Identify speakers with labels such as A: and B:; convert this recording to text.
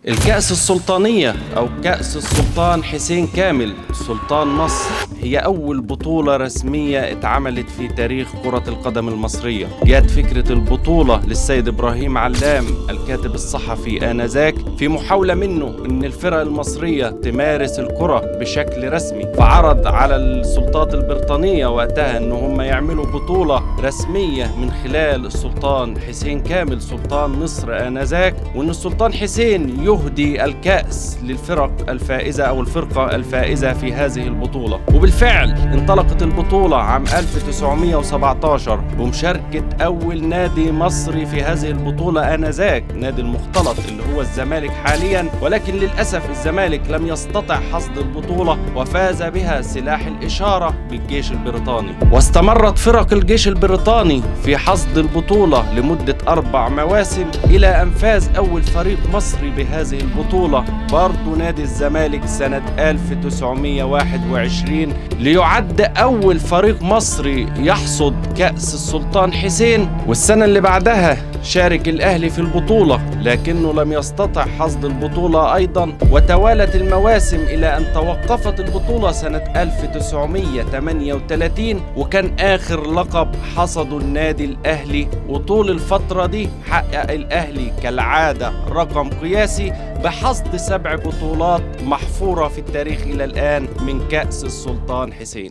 A: الكأس السلطانية أو كأس السلطان حسين كامل سلطان مصر هي أول بطولة رسمية اتعملت في تاريخ كرة القدم المصرية. جاءت فكرة البطولة للسيد إبراهيم علام الكاتب الصحفي آنذاك في محاولة منه إن الفرق المصرية تمارس الكرة بشكل رسمي، فعرض على السلطات البريطانية وقتها إن هم يعملوا بطولة رسمية من خلال السلطان حسين كامل سلطان مصر آنذاك، وإن السلطان حسين يهدي الكأس للفرق الفائزة أو الفرقة الفائزة في هذه البطولة. وبالفعل انطلقت البطولة عام 1917 بمشاركة أول نادي مصري في هذه البطولة آنذاك، نادي المختلط اللي هو الزمالك حاليا، ولكن للأسف الزمالك لم يستطع حصد البطولة وفاز بها سلاح الإشارة بالجيش البريطاني. واستمرت فرق الجيش البريطاني في حصد البطولة لمدة 4 مواسم إلى أن فاز أول فريق مصري بهذه البطولة برضو نادي الزمالك سنة 1921 ليعد أول فريق مصري يحصد كأس السلطان حسين. والسنة اللي بعدها شارك الأهلي في البطولة لكنه لم يستطع حصد البطولة أيضا، وتوالت المواسم إلى أن توقفت البطولة سنة 1938 وكان آخر لقب حصده النادي الأهلي. وطول الفترة دي حقق الأهلي كالعادة رقم قياسي بحصد 7 بطولات محفورة في التاريخ إلى الآن من كأس السلطان حسين.